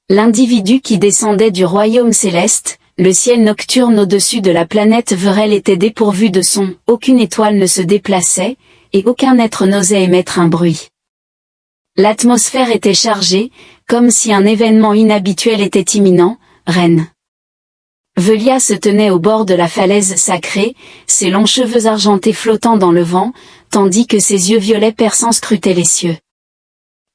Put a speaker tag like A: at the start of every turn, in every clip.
A: L'individu qui descendait du royaume céleste, le ciel nocturne au-dessus de la planète Verel était dépourvu de son, aucune étoile ne se déplaçait, et aucun être n'osait émettre un bruit. L'atmosphère était chargée, comme si un événement inhabituel était imminent. Reine Velia se tenait au bord de la falaise sacrée, ses longs cheveux argentés flottant dans le vent, tandis que ses yeux violets perçants scrutaient les cieux.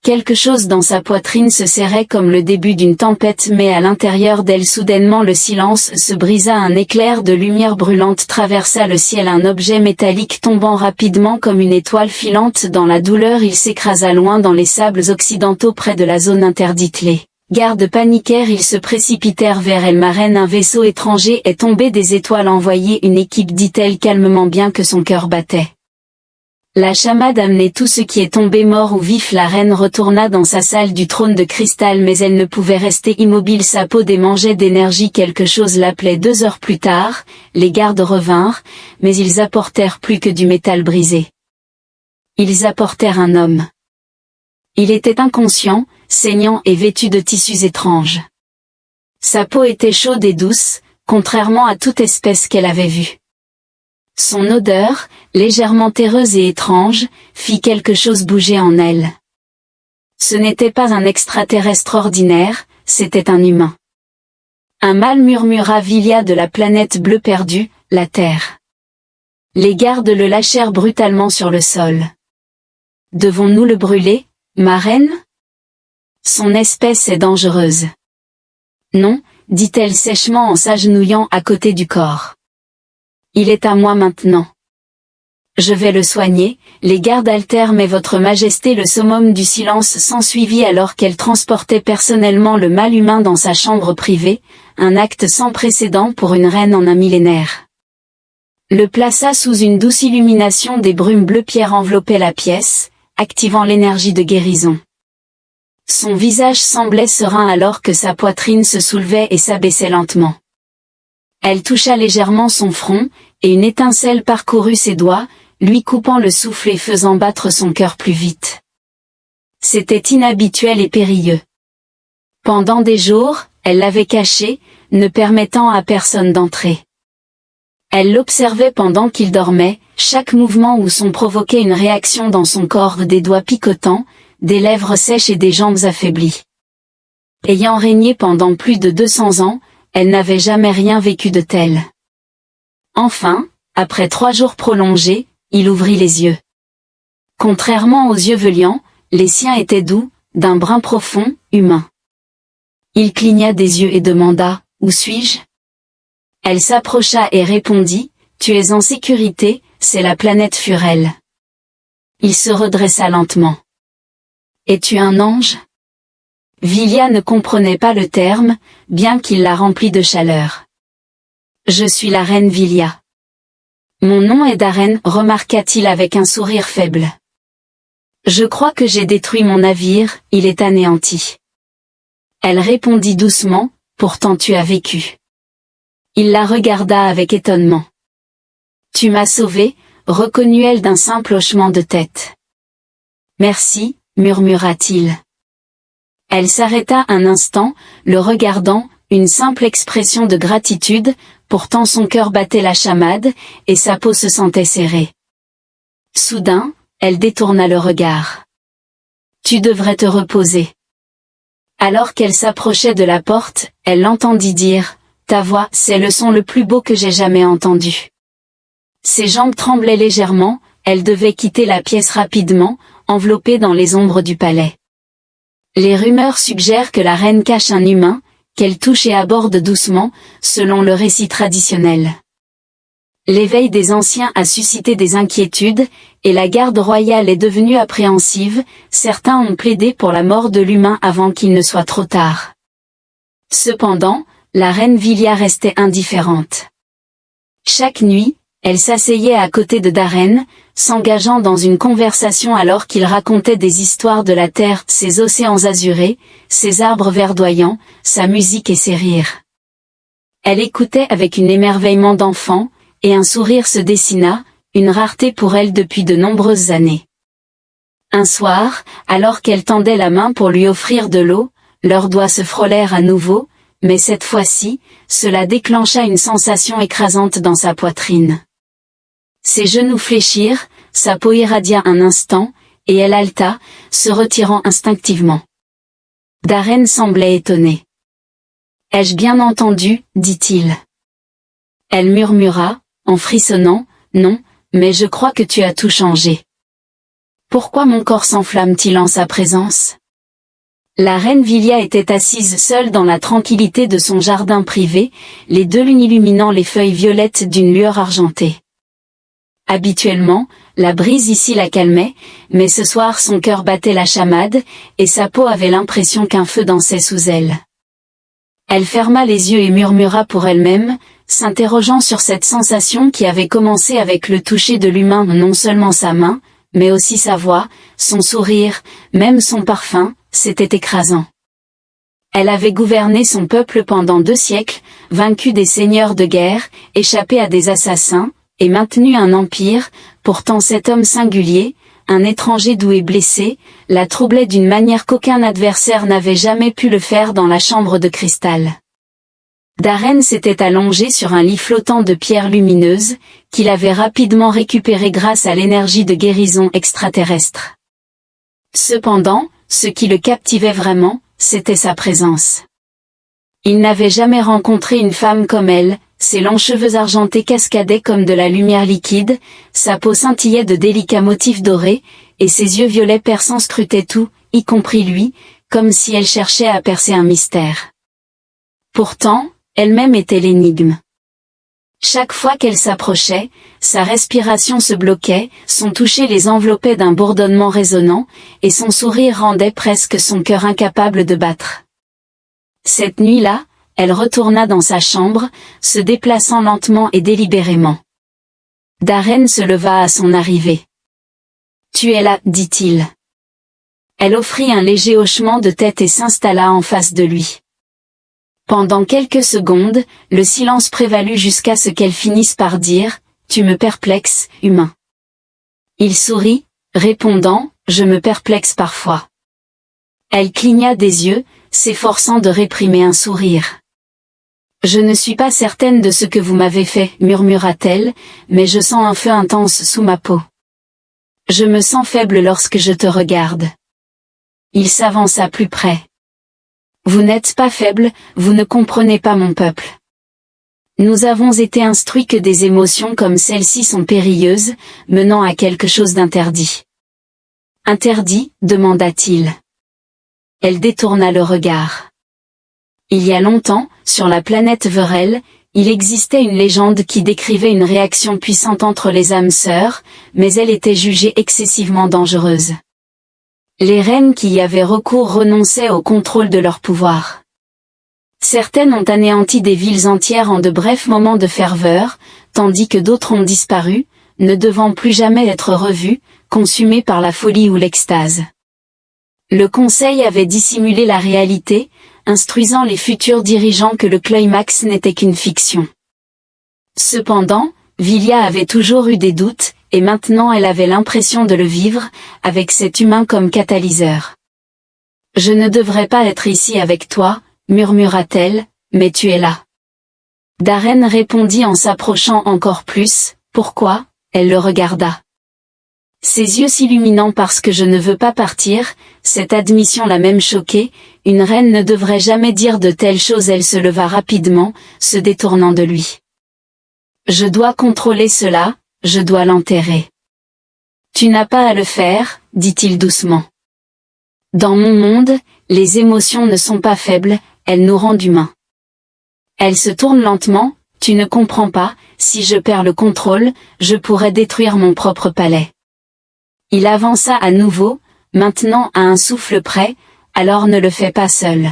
A: Quelque chose dans sa poitrine se serrait comme le début d'une tempête, mais à l'intérieur d'elle soudainement le silence se brisa, un éclair de lumière brûlante traversa le ciel, un objet métallique tombant rapidement comme une étoile filante dans la douleur, il s'écrasa loin dans les sables occidentaux près de la zone interdite. Les gardes paniquèrent, ils se précipitèrent vers elle. Ma reine, un vaisseau étranger est tombé des étoiles, envoyé une équipe, dit-elle calmement bien que son cœur battait. La chamade amenait tout ce qui est tombé mort ou vif. La reine retourna dans sa salle du trône de cristal, mais elle ne pouvait rester immobile, sa peau démangeait d'énergie. Quelque chose l'appelait. 2 heures plus tard, les gardes revinrent, mais ils apportèrent plus que du métal brisé. Ils apportèrent un homme. Il était inconscient, saignant et vêtu de tissus étranges. Sa peau était chaude et douce, contrairement à toute espèce qu'elle avait vue. Son odeur, légèrement terreuse et étrange, fit quelque chose bouger en elle. Ce n'était pas un extraterrestre ordinaire, c'était un humain. Un mâle, murmura Vilia de la planète bleue perdue, la Terre. Les gardes le lâchèrent brutalement sur le sol. Devons-nous le brûler, ma reine? Son espèce est dangereuse. Non, dit-elle sèchement en s'agenouillant à côté du corps. Il est à moi maintenant. Je vais le soigner. Les gardes altèrent, mais votre majesté, le summum du silence s'ensuivit alors qu'elle transportait personnellement le mâle humain dans sa chambre privée, un acte sans précédent pour une reine en un millénaire. Le plaça sous une douce illumination, des brumes bleu pierre enveloppaient la pièce, activant l'énergie de guérison. Son visage semblait serein alors que sa poitrine se soulevait et s'abaissait lentement. Elle toucha légèrement son front, et une étincelle parcourut ses doigts, lui coupant le souffle et faisant battre son cœur plus vite. C'était inhabituel et périlleux. Pendant des jours, elle l'avait caché, ne permettant à personne d'entrer. Elle l'observait pendant qu'il dormait, chaque mouvement ou son provoquait une réaction dans son corps, des doigts picotants, des lèvres sèches et des jambes affaiblies. Ayant régné pendant plus de 200 ans, elle n'avait jamais rien vécu de tel. Enfin, après 3 jours prolongés, il ouvrit les yeux. Contrairement aux yeux veliants, les siens étaient doux, d'un brun profond, humain. Il cligna des yeux et demanda, « Où suis-je » Elle s'approcha et répondit, « Tu es en sécurité, c'est la planète Furel. » Il se redressa lentement. « Es-tu un ange » Vilia ne comprenait pas le terme, bien qu'il la remplît de chaleur. « Je suis la reine Vilia. »« Mon nom est Darren, » remarqua-t-il avec un sourire faible. « Je crois que j'ai détruit mon navire, il est anéanti. » Elle répondit doucement, « Pourtant tu as vécu. » Il la regarda avec étonnement. « Tu m'as sauvé, » reconnut-elle d'un simple hochement de tête. « Merci, » murmura-t-il. Elle s'arrêta un instant, le regardant, une simple expression de gratitude, pourtant son cœur battait la chamade, et sa peau se sentait serrée. Soudain, elle détourna le regard. « Tu devrais te reposer. » Alors qu'elle s'approchait de la porte, elle l'entendit dire, « Ta voix, c'est le son le plus beau que j'ai jamais entendu. » Ses jambes tremblaient légèrement, elle devait quitter la pièce rapidement, enveloppée dans les ombres du palais. Les rumeurs suggèrent que la reine cache un humain, qu'elle touche et aborde doucement, selon le récit traditionnel. L'éveil des anciens a suscité des inquiétudes, et la garde royale est devenue appréhensive, certains ont plaidé pour la mort de l'humain avant qu'il ne soit trop tard. Cependant, la reine Vilia restait indifférente. Chaque nuit, elle s'asseyait à côté de Darren, s'engageant dans une conversation alors qu'il racontait des histoires de la terre, ses océans azurés, ses arbres verdoyants, sa musique et ses rires. Elle écoutait avec un émerveillement d'enfant, et un sourire se dessina, une rareté pour elle depuis de nombreuses années. Un soir, alors qu'elle tendait la main pour lui offrir de l'eau, leurs doigts se frôlèrent à nouveau, mais cette fois-ci, cela déclencha une sensation écrasante dans sa poitrine. Ses genoux fléchirent, sa peau irradia un instant, et elle haleta, se retirant instinctivement. Darren semblait étonné. « Ai-je bien entendu ?» dit-il. Elle murmura, en frissonnant, « Non, mais je crois que tu as tout changé. » Pourquoi mon corps s'enflamme-t-il en sa présence? La reine Vilia était assise seule dans la tranquillité de son jardin privé, les deux lunes illuminant les feuilles violettes d'une lueur argentée. Habituellement, la brise ici la calmait, mais ce soir son cœur battait la chamade, et sa peau avait l'impression qu'un feu dansait sous elle. Elle ferma les yeux et murmura pour elle-même, s'interrogeant sur cette sensation qui avait commencé avec le toucher de l'humain, non seulement sa main, mais aussi sa voix, son sourire, même son parfum, c'était écrasant. Elle avait gouverné son peuple pendant 2 siècles, vaincu des seigneurs de guerre, échappé à des assassins, et maintenu un empire, pourtant cet homme singulier, un étranger doué blessé, la troublait d'une manière qu'aucun adversaire n'avait jamais pu le faire dans la chambre de cristal. Darren s'était allongé sur un lit flottant de pierres lumineuses, qu'il avait rapidement récupéré grâce à l'énergie de guérison extraterrestre. Cependant, ce qui le captivait vraiment, c'était sa présence. Il n'avait jamais rencontré une femme comme elle, ses longs cheveux argentés cascadaient comme de la lumière liquide, sa peau scintillait de délicats motifs dorés, et ses yeux violets perçants scrutaient tout, y compris lui, comme si elle cherchait à percer un mystère. Pourtant, elle-même était l'énigme. Chaque fois qu'elle s'approchait, sa respiration se bloquait, son toucher les enveloppait d'un bourdonnement résonnant, et son sourire rendait presque son cœur incapable de battre. Cette nuit-là, elle retourna dans sa chambre, se déplaçant lentement et délibérément. Darren se leva à son arrivée. « Tu es là, dit-il. » Elle offrit un léger hochement de tête et s'installa en face de lui. Pendant quelques secondes, le silence prévalut jusqu'à ce qu'elle finisse par dire « Tu me perplexes, humain. » Il sourit, répondant « Je me perplexe parfois. » Elle cligna des yeux, s'efforçant de réprimer un sourire. « Je ne suis pas certaine de ce que vous m'avez fait, murmura-t-elle, mais je sens un feu intense sous ma peau. Je me sens faible lorsque je te regarde. » Il s'avança plus près. « Vous n'êtes pas faible, vous ne comprenez pas mon peuple. Nous avons été instruits que des émotions comme celles-ci sont périlleuses, menant à quelque chose d'interdit. »« Interdit ?» demanda-t-il. Elle détourna le regard. Il y a longtemps, sur la planète Verel, il existait une légende qui décrivait une réaction puissante entre les âmes sœurs, mais elle était jugée excessivement dangereuse. Les reines qui y avaient recours renonçaient au contrôle de leur pouvoir. Certaines ont anéanti des villes entières en de brefs moments de ferveur, tandis que d'autres ont disparu, ne devant plus jamais être revues, consumées par la folie ou l'extase. Le Conseil avait dissimulé la réalité, instruisant les futurs dirigeants que le climax n'était qu'une fiction. Cependant, Vilia avait toujours eu des doutes, et maintenant elle avait l'impression de le vivre, avec cet humain comme catalyseur. « Je ne devrais pas être ici avec toi, » murmura-t-elle, « mais tu es là. » Darren répondit en s'approchant encore plus, « Pourquoi ?» Elle le regarda. Ses yeux s'illuminant parce que je ne veux pas partir, cette admission l'a même choquée, une reine ne devrait jamais dire de telles choses. Elle se leva rapidement, se détournant de lui. « Je dois contrôler cela, je dois l'enterrer. »« Tu n'as pas à le faire, » dit-il doucement. « Dans mon monde, les émotions ne sont pas faibles, elles nous rendent humains. » Elle se tourne lentement, « Tu ne comprends pas, si je perds le contrôle, je pourrais détruire mon propre palais. » Il avança à nouveau, maintenant à un souffle près, « Alors ne le fais pas seul. »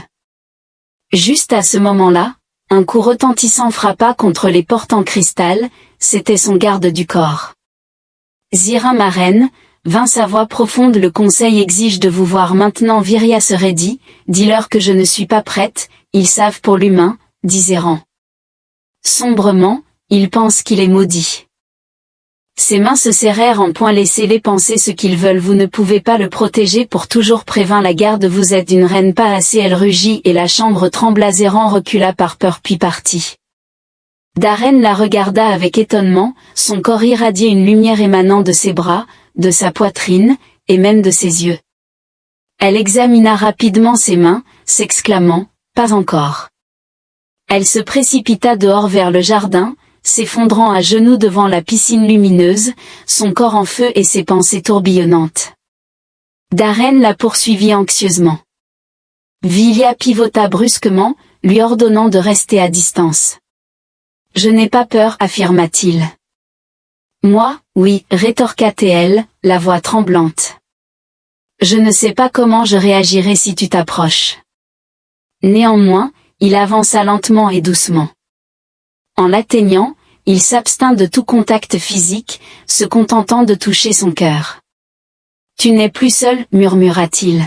A: Juste à ce moment-là, un coup retentissant frappa contre les portes en cristal, c'était son garde du corps. « Zira ma reine, » vint sa voix profonde, « le conseil exige de vous voir maintenant. » Viria se raidit, « Dis-leur que je ne suis pas prête, ils savent pour l'humain, » dit Zéran. Sombrement, ils pensent qu'il est maudit. Ses mains se serrèrent en poing. Laissez-les penser ce qu'ils veulent, vous ne pouvez pas le protéger pour toujours, prévint la garde. Vous êtes une reine pas assez. Elle rugit et la chambre trembla. Zéran recula par peur puis partit. Darren la regarda avec étonnement, son corps irradiait une lumière émanant de ses bras, de sa poitrine, et même de ses yeux. Elle examina rapidement ses mains, s'exclamant « Pas encore ». Elle se précipita dehors vers le jardin, s'effondrant à genoux devant la piscine lumineuse, son corps en feu et ses pensées tourbillonnantes. Darren la poursuivit anxieusement. Villia pivota brusquement, lui ordonnant de rester à distance. « Je n'ai pas peur, affirma-t-il. « Moi, oui, rétorqua-t-elle, la voix tremblante. « Je ne sais pas comment je réagirai si tu t'approches. » Néanmoins, il avança lentement et doucement. En l'atteignant, il s'abstint de tout contact physique, se contentant de toucher son cœur. « Tu n'es plus seul, murmura-t-il. »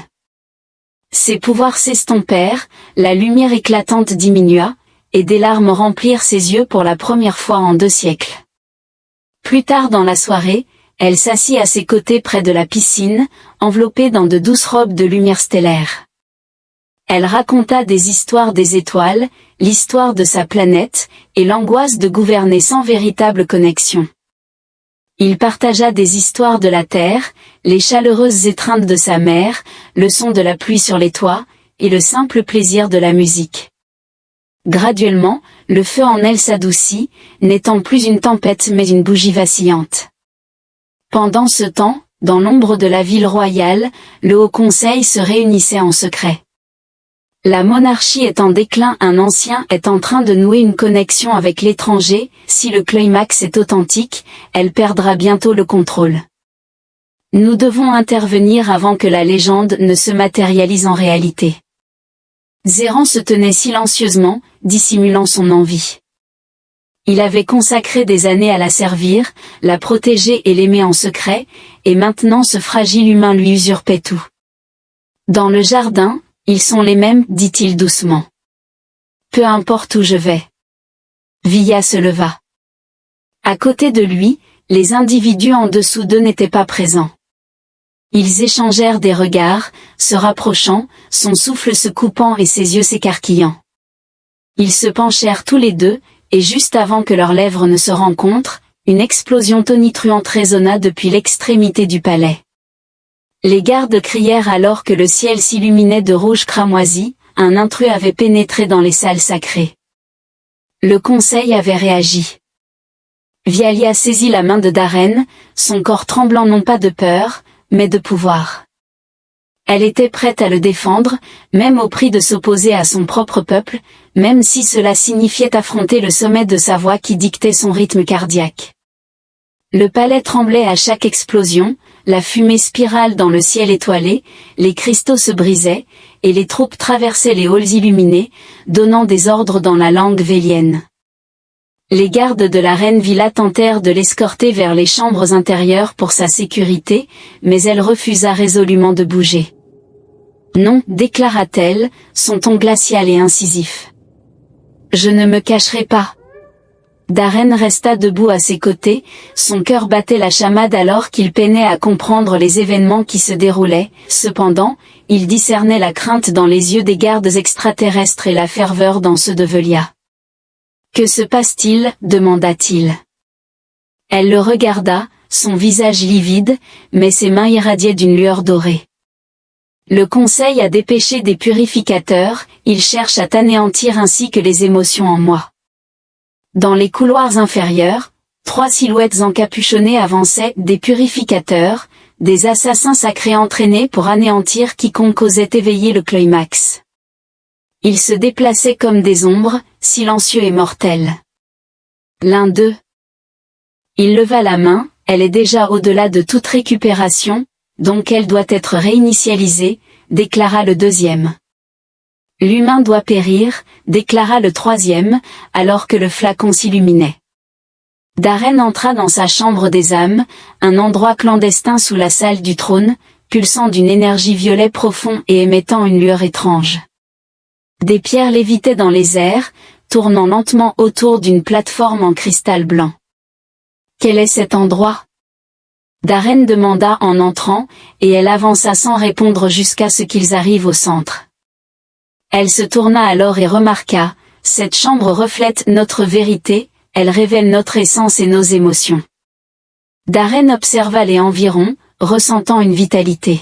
A: Ses pouvoirs s'estompèrent, la lumière éclatante diminua, et des larmes remplirent ses yeux pour la première fois en 2 siècles. Plus tard dans la soirée, elle s'assit à ses côtés près de la piscine, enveloppée dans de douces robes de lumière stellaire. Elle raconta des histoires des étoiles, l'histoire de sa planète, et l'angoisse de gouverner sans véritable connexion. Il partagea des histoires de la Terre, les chaleureuses étreintes de sa mère, le son de la pluie sur les toits, et le simple plaisir de la musique. Graduellement, le feu en elle s'adoucit, n'étant plus une tempête mais une bougie vacillante. Pendant ce temps, dans l'ombre de la ville royale, le Haut Conseil se réunissait en secret. La monarchie est en déclin, un ancien est en train de nouer une connexion avec l'étranger, si le climax est authentique, elle perdra bientôt le contrôle. Nous devons intervenir avant que la légende ne se matérialise en réalité. Zéran se tenait silencieusement, dissimulant son envie. Il avait consacré des années à la servir, la protéger et l'aimer en secret, et maintenant ce fragile humain lui usurpait tout. Dans le jardin, ils sont les mêmes, dit-il doucement. Peu importe où je vais. Villia se leva. À côté de lui, les individus en dessous d'eux n'étaient pas présents. Ils échangèrent des regards, se rapprochant, son souffle se coupant et ses yeux s'écarquillant. Ils se penchèrent tous les deux, et juste avant que leurs lèvres ne se rencontrent, une explosion tonitruante résonna depuis l'extrémité du palais. Les gardes crièrent alors que le ciel s'illuminait de rouge cramoisi, un intrus avait pénétré dans les salles sacrées. Le conseil avait réagi. Villia saisit la main de Darren, son corps tremblant non pas de peur, mais de pouvoir. Elle était prête à le défendre, même au prix de s'opposer à son propre peuple, même si cela signifiait affronter le sommet de sa voix qui dictait son rythme cardiaque. Le palais tremblait à chaque explosion, la fumée spirale dans le ciel étoilé, les cristaux se brisaient, et les troupes traversaient les halls illuminés, donnant des ordres dans la langue vélienne. Les gardes de la reine Villa tentèrent de l'escorter vers les chambres intérieures pour sa sécurité, mais elle refusa résolument de bouger. Non, déclara-t-elle, son ton glacial et incisif. Je ne me cacherai pas. Darren resta debout à ses côtés, son cœur battait la chamade alors qu'il peinait à comprendre les événements qui se déroulaient, cependant, il discernait la crainte dans les yeux des gardes extraterrestres et la ferveur dans ceux de Velia. Que se passe-t-il ? Demanda-t-il. Elle le regarda, son visage livide, mais ses mains irradiaient d'une lueur dorée. Le conseil a dépêché des purificateurs, ils cherchent à t'anéantir ainsi que les émotions en moi. Dans les couloirs inférieurs, 3 silhouettes encapuchonnées avançaient, des purificateurs, des assassins sacrés entraînés pour anéantir quiconque osait éveiller le climax. Ils se déplaçaient comme des ombres, silencieux et mortels. L'un d'eux. Il leva la main, elle est déjà au-delà de toute récupération, donc elle doit être réinitialisée, déclara le deuxième. L'humain doit périr, déclara le troisième, alors que le flacon s'illuminait. Darren entra dans sa chambre des âmes, un endroit clandestin sous la salle du trône, pulsant d'une énergie violet profond et émettant une lueur étrange. Des pierres lévitaient dans les airs, tournant lentement autour d'une plateforme en cristal blanc. Quel est cet endroit? Darren demanda en entrant, et elle avança sans répondre jusqu'à ce qu'ils arrivent au centre. Elle se tourna alors et remarqua, cette chambre reflète notre vérité, elle révèle notre essence et nos émotions. Darren observa les environs, ressentant une vitalité.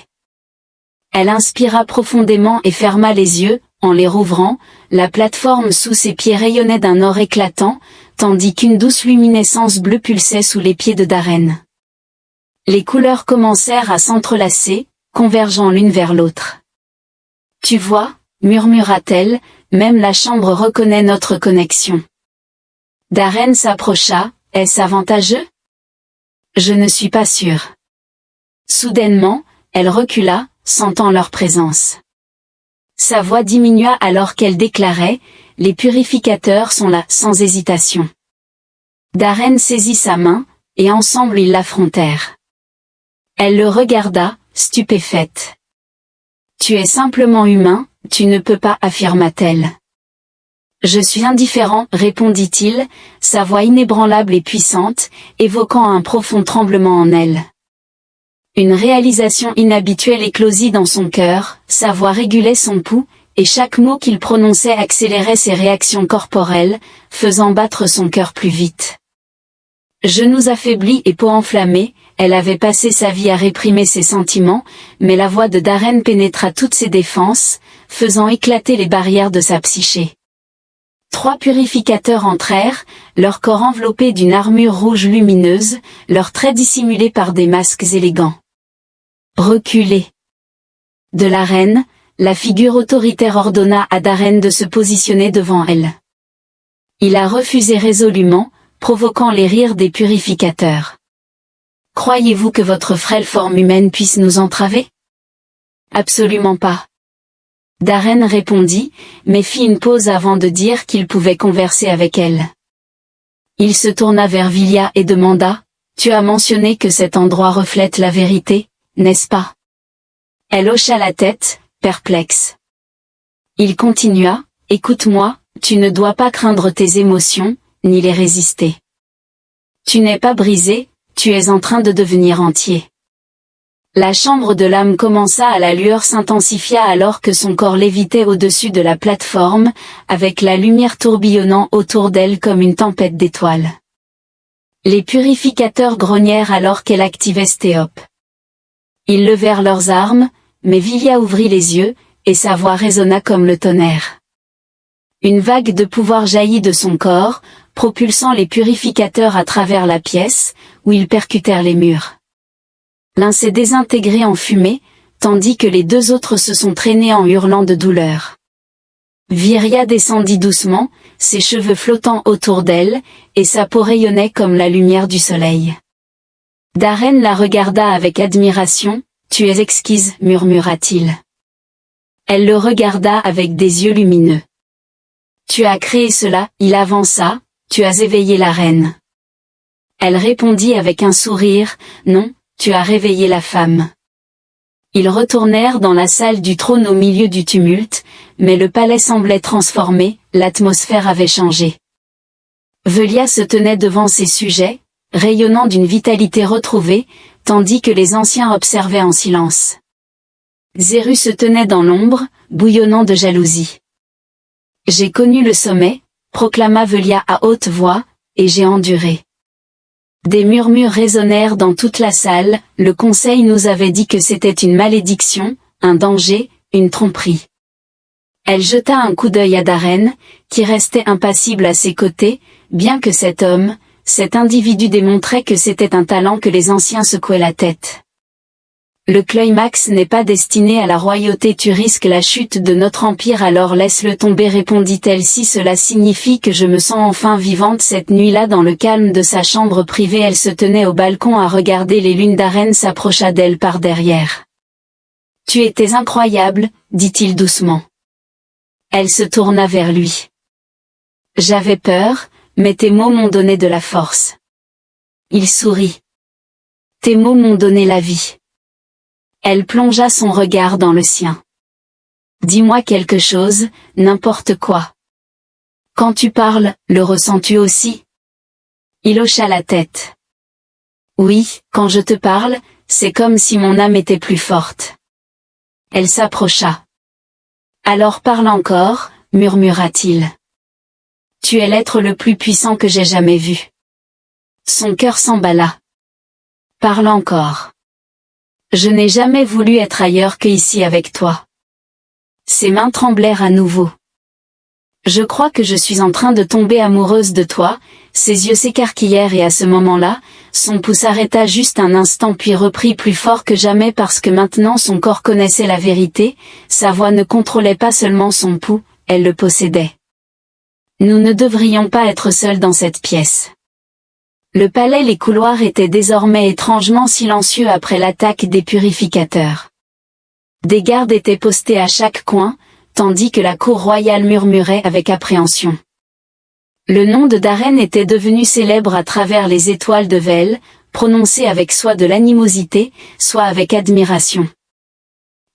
A: Elle inspira profondément et ferma les yeux, en les rouvrant, la plateforme sous ses pieds rayonnait d'un or éclatant, tandis qu'une douce luminescence bleue pulsait sous les pieds de Darren. Les couleurs commencèrent à s'entrelacer, convergeant l'une vers l'autre. « Tu vois » murmura-t-elle, « même la chambre reconnaît notre connexion. » Darren s'approcha, « Est-ce avantageux? Je ne suis pas sûre. » Soudainement, elle recula, sentant leur présence. Sa voix diminua alors qu'elle déclarait, « Les purificateurs sont là, sans hésitation. » Darren saisit sa main, et ensemble ils l'affrontèrent. Elle le regarda, stupéfaite. « Tu es simplement humain, tu ne peux pas, affirma-t-elle. « Je suis indifférent, répondit-il, sa voix inébranlable et puissante, évoquant un profond tremblement en elle. Une réalisation inhabituelle éclosit dans son cœur, sa voix régulait son pouls, et chaque mot qu'il prononçait accélérait ses réactions corporelles, faisant battre son cœur plus vite. Genoux affaiblis et peau enflammée, elle avait passé sa vie à réprimer ses sentiments, mais la voix de Darren pénétra toutes ses défenses, faisant éclater les barrières de sa psyché. 3 purificateurs entrèrent, leur corps enveloppé d'une armure rouge lumineuse, leurs traits dissimulés par des masques élégants. Reculez. De la reine, la figure autoritaire ordonna à Darren de se positionner devant elle. Il a refusé résolument, provoquant les rires des purificateurs. Croyez-vous que votre frêle forme humaine puisse nous entraver? Absolument pas. Darren répondit, mais fit une pause avant de dire qu'il pouvait converser avec elle. Il se tourna vers Vilya et demanda, « Tu as mentionné que cet endroit reflète la vérité, n'est-ce pas ?» Elle hocha la tête, perplexe. Il continua, « Écoute-moi, tu ne dois pas craindre tes émotions, ni les résister. Tu n'es pas brisé, tu es en train de devenir entier. » La chambre de l'âme commença la lueur s'intensifia alors que son corps lévitait au-dessus de la plateforme, avec la lumière tourbillonnant autour d'elle comme une tempête d'étoiles. Les purificateurs grognèrent alors qu'elle activait Stéop. Ils levèrent leurs armes, mais Vilya ouvrit les yeux, et sa voix résonna comme le tonnerre. Une vague de pouvoir jaillit de son corps, propulsant les purificateurs à travers la pièce, où ils percutèrent les murs. L'un s'est désintégré en fumée, tandis que les 2 autres se sont traînés en hurlant de douleur. Vilya descendit doucement, ses cheveux flottant autour d'elle, et sa peau rayonnait comme la lumière du soleil. Darren la regarda avec admiration, « Tu es exquise, murmura-t-il. » Elle le regarda avec des yeux lumineux. « Tu as créé cela, » il avança, « tu as éveillé la reine. » Elle répondit avec un sourire, « Non, tu as réveillé la femme. » Ils retournèrent dans la salle du trône au milieu du tumulte, mais le palais semblait transformé, l'atmosphère avait changé. Vilya se tenait devant ses sujets, rayonnant d'une vitalité retrouvée, tandis que les anciens observaient en silence. Zéru se tenait dans l'ombre, bouillonnant de jalousie. « J'ai connu le sommet », proclama Vilya à haute voix, « et j'ai enduré. » Des murmures résonnèrent dans toute la salle, le conseil nous avait dit que c'était une malédiction, un danger, une tromperie. Elle jeta un coup d'œil à Darren, qui restait impassible à ses côtés, bien que cet homme, cet individu démontrait que c'était un talent que les anciens secouaient la tête. Le climax n'est pas destiné à la royauté, tu risques la chute de notre empire alors laisse-le tomber répondit-elle si cela signifie que je me sens enfin vivante cette nuit-là dans le calme de sa chambre privée elle se tenait au balcon à regarder les lunes Darren s'approcha d'elle par derrière. Tu étais incroyable, dit-il doucement. Elle se tourna vers lui. J'avais peur, mais tes mots m'ont donné de la force. Il sourit. Tes mots m'ont donné la vie. Elle plongea son regard dans le sien. Dis-moi quelque chose, n'importe quoi. Quand tu parles, le ressens-tu aussi? Il hocha la tête. Oui, quand je te parle, c'est comme si mon âme était plus forte. Elle s'approcha. Alors parle encore, murmura-t-il. Tu es l'être le plus puissant que j'ai jamais vu. Son cœur s'emballa. Parle encore. Je n'ai jamais voulu être ailleurs que ici avec toi. Ses mains tremblèrent à nouveau. Je crois que je suis en train de tomber amoureuse de toi. Ses yeux s'écarquillèrent et à ce moment-là, son pouls s'arrêta juste un instant puis reprit plus fort que jamais parce que maintenant son corps connaissait la vérité, sa voix ne contrôlait pas seulement son pouls, elle le possédait. Nous ne devrions pas être seuls dans cette pièce. Le palais, les couloirs étaient désormais étrangement silencieux après l'attaque des purificateurs. Des gardes étaient postés à chaque coin, tandis que la cour royale murmurait avec appréhension. Le nom de Darren était devenu célèbre à travers les étoiles de Vel, prononcé avec soit de l'animosité, soit avec admiration.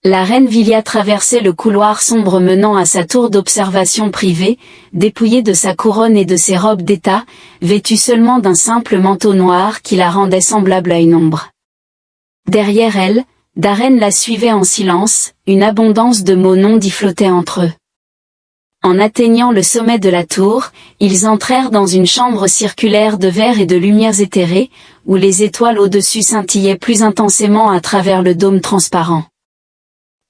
A: La reine Vilia traversait le couloir sombre menant à sa tour d'observation privée, dépouillée de sa couronne et de ses robes d'état, vêtue seulement d'un simple manteau noir qui la rendait semblable à une ombre. Derrière elle, Darren la suivait en silence, une abondance de mots non dits flottait entre eux. En atteignant le sommet de la tour, ils entrèrent dans une chambre circulaire de verre et de lumières éthérées, où les étoiles au-dessus scintillaient plus intensément à travers le dôme transparent.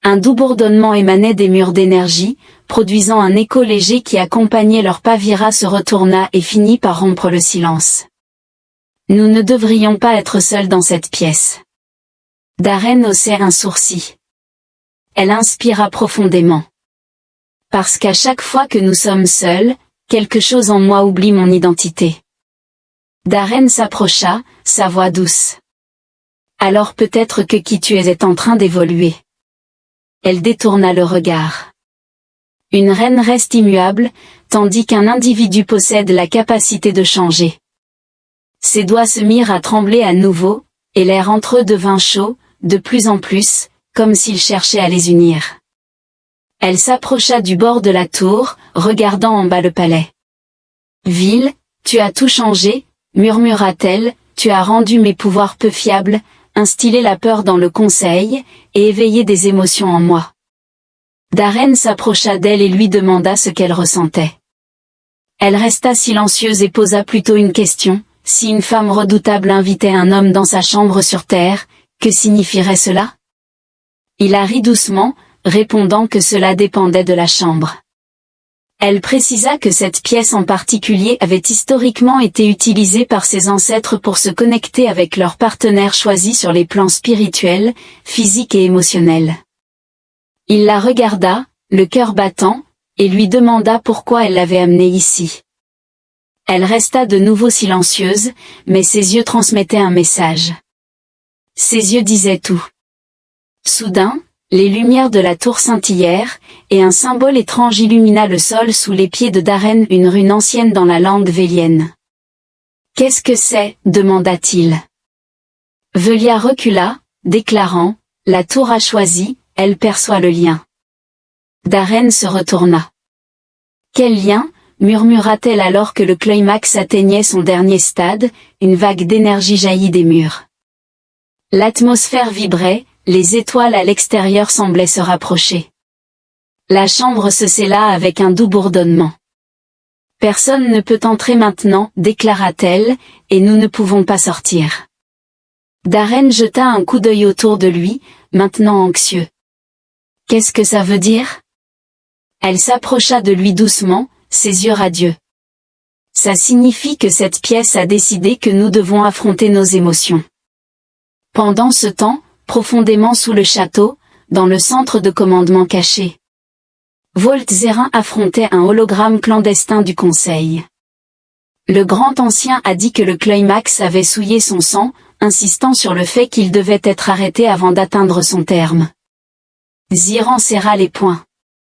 A: Un doux bourdonnement émanait des murs d'énergie, produisant un écho léger qui accompagnait leur pas. Vira se retourna et finit par rompre le silence. Nous ne devrions pas être seuls dans cette pièce. Darren haussait un sourcil. Elle inspira profondément. Parce qu'à chaque fois que nous sommes seuls, quelque chose en moi oublie mon identité. Darren s'approcha, sa voix douce. Alors peut-être que qui tu es est en train d'évoluer. Elle détourna le regard. Une reine reste immuable, tandis qu'un individu possède la capacité de changer. Ses doigts se mirent à trembler à nouveau, et l'air entre eux devint chaud, de plus en plus, comme s'il cherchait à les unir. Elle s'approcha du bord de la tour, regardant en bas le palais. « Ville, tu as tout changé, murmura-t-elle, tu as rendu mes pouvoirs peu fiables, instillé la peur dans le conseil, et éveillé des émotions en moi. » Darren s'approcha d'elle et lui demanda ce qu'elle ressentait. Elle resta silencieuse et posa plutôt une question, si une femme redoutable invitait un homme dans sa chambre sur terre, que signifierait cela? Il a ri doucement, répondant que cela dépendait de la chambre. Elle précisa que cette pièce en particulier avait historiquement été utilisée par ses ancêtres pour se connecter avec leurs partenaires choisis sur les plans spirituels, physiques et émotionnels. Il la regarda, le cœur battant, et lui demanda pourquoi elle l'avait amenée ici. Elle resta de nouveau silencieuse, mais ses yeux transmettaient un message. Ses yeux disaient tout. Soudain, les lumières de la tour scintillèrent, et un symbole étrange illumina le sol sous les pieds de Darren, une rune ancienne dans la langue vélienne. « Qu'est-ce que c'est » demanda-t-il. Velia recula, déclarant « La tour a choisi, elle perçoit le lien. » Darren se retourna. « Quel lien » murmura-t-elle alors que le climax atteignait son dernier stade, une vague d'énergie jaillit des murs. L'atmosphère vibrait, les étoiles à l'extérieur semblaient se rapprocher. La chambre se scella avec un doux bourdonnement. « Personne ne peut entrer maintenant, déclara-t-elle, et nous ne pouvons pas sortir. » Darren jeta un coup d'œil autour de lui, maintenant anxieux. « Qu'est-ce que ça veut dire ?» Elle s'approcha de lui doucement, ses yeux radieux. « Ça signifie que cette pièce a décidé que nous devons affronter nos émotions. » Pendant ce temps, profondément sous le château, dans le centre de commandement caché, Voltzerin affrontait un hologramme clandestin du Conseil. Le grand ancien a dit que le climax avait souillé son sang, insistant sur le fait qu'il devait être arrêté avant d'atteindre son terme. Ziran serra les poings.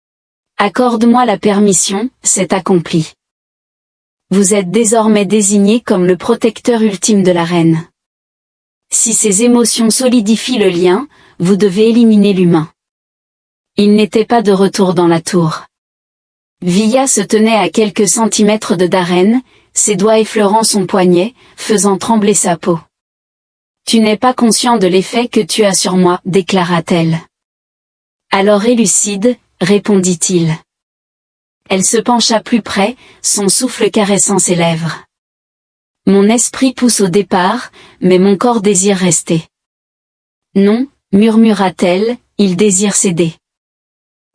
A: « Accorde-moi la permission, c'est accompli. Vous êtes désormais désigné comme le protecteur ultime de la reine. Si ces émotions solidifient le lien, vous devez éliminer l'humain. » Il n'était pas de retour dans la tour. Villa se tenait à quelques centimètres de Darren, ses doigts effleurant son poignet, faisant trembler sa peau. Tu n'es pas conscient de l'effet que tu as sur moi, déclara-t-elle. Alors élucide, répondit-il. Elle se pencha plus près, son souffle caressant ses lèvres. Mon esprit pousse au départ, mais mon corps désire rester. Non, murmura-t-elle, il désire céder.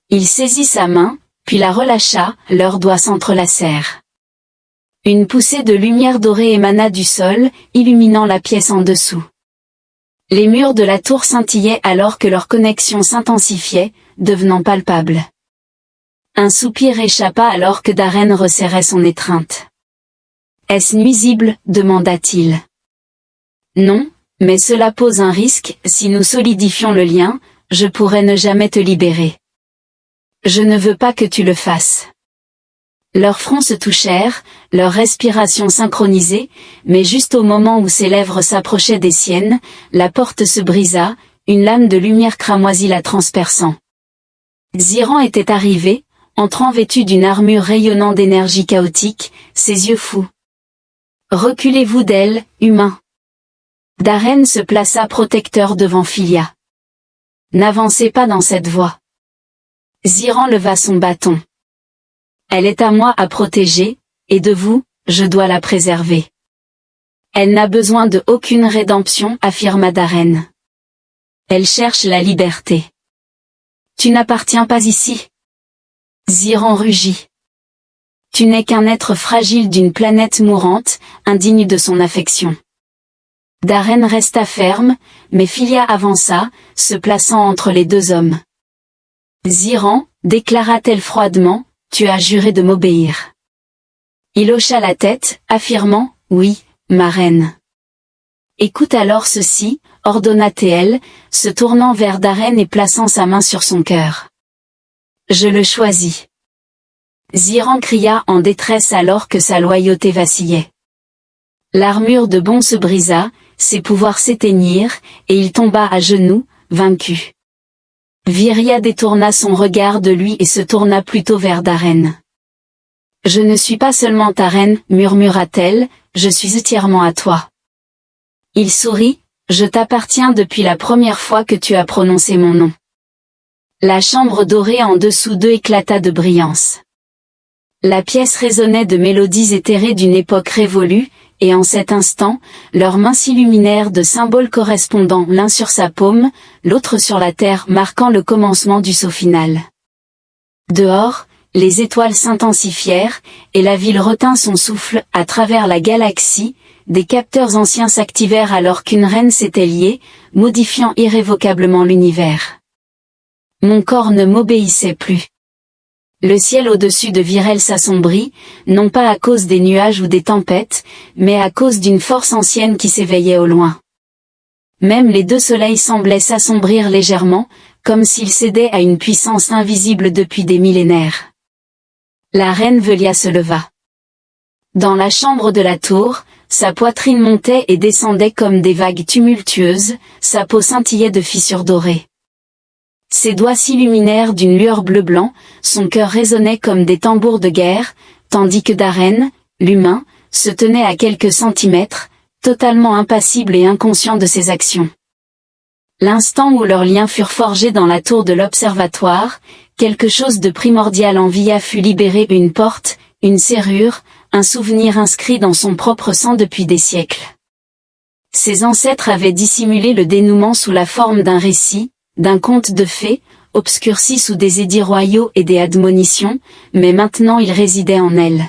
A: Il saisit sa main, puis la relâcha, leurs doigts s'entrelacèrent. Une poussée de lumière dorée émana du sol, illuminant la pièce en dessous. Les murs de la tour scintillaient alors que leur connexion s'intensifiait, devenant palpable. Un soupir échappa alors que Darren resserrait son étreinte. « Est-ce nuisible ?» demanda-t-il. « Non, mais cela pose un risque, si nous solidifions le lien, je pourrais ne jamais te libérer. Je ne veux pas que tu le fasses. » Leurs fronts se touchèrent, leur respiration synchronisée, mais juste au moment où ses lèvres s'approchaient des siennes, la porte se brisa, une lame de lumière cramoisie la transperçant. Ziran était arrivé, entrant vêtu d'une armure rayonnant d'énergie chaotique, ses yeux fous. « Reculez-vous d'elle, humain. » Darren se plaça protecteur devant Filia. « N'avancez pas dans cette voie. » Ziran leva son bâton. « Elle est à moi à protéger, et de vous, je dois la préserver. » Elle n'a besoin de aucune rédemption, affirma Darren. Elle cherche la liberté. Tu n'appartiens pas ici. Ziran rugit. Tu n'es qu'un être fragile d'une planète mourante, indigne de son affection. Darren resta ferme, mais Filia avança, se plaçant entre les deux hommes. Ziran, déclara-t-elle froidement, tu as juré de m'obéir. Il hocha la tête, affirmant, oui, ma reine. Écoute alors ceci, ordonna-t-elle, se tournant vers Darren et plaçant sa main sur son cœur. Je le choisis. Ziran cria en détresse alors que sa loyauté vacillait. L'armure de Bon se brisa, ses pouvoirs s'éteignirent, et il tomba à genoux, vaincu. Viria détourna son regard de lui et se tourna plutôt vers Darren. « Je ne suis pas seulement ta reine, murmura-t-elle, je suis entièrement à toi. » Il sourit, « Je t'appartiens depuis la première fois que tu as prononcé mon nom. » La chambre dorée en dessous d'eux éclata de brillance. La pièce résonnait de mélodies éthérées d'une époque révolue, et en cet instant, leurs mains s'illuminèrent de symboles correspondant l'un sur sa paume, l'autre sur la terre marquant le commencement du saut final. Dehors, les étoiles s'intensifièrent, et la ville retint son souffle. À travers la galaxie, des capteurs anciens s'activèrent alors qu'une reine s'était liée, modifiant irrévocablement l'univers. Mon corps ne m'obéissait plus. Le ciel au-dessus de Virel s'assombrit, non pas à cause des nuages ou des tempêtes, mais à cause d'une force ancienne qui s'éveillait au loin. Même les deux soleils semblaient s'assombrir légèrement, comme s'ils cédaient à une puissance invisible depuis des millénaires. La reine Velia se leva. Dans la chambre de la tour, sa poitrine montait et descendait comme des vagues tumultueuses, sa peau scintillait de fissures dorées. Ses doigts s'illuminèrent d'une lueur bleu-blanc, son cœur résonnait comme des tambours de guerre, tandis que Darren, l'humain, se tenait à quelques centimètres, totalement impassible et inconscient de ses actions. L'instant où leurs liens furent forgés dans la tour de l'observatoire, quelque chose de primordial en Via fut libéré, une porte, une serrure, un souvenir inscrit dans son propre sang depuis des siècles. Ses ancêtres avaient dissimulé le dénouement sous la forme d'un récit, d'un conte de fées, obscurci sous des édits royaux et des admonitions, mais maintenant il résidait en elle.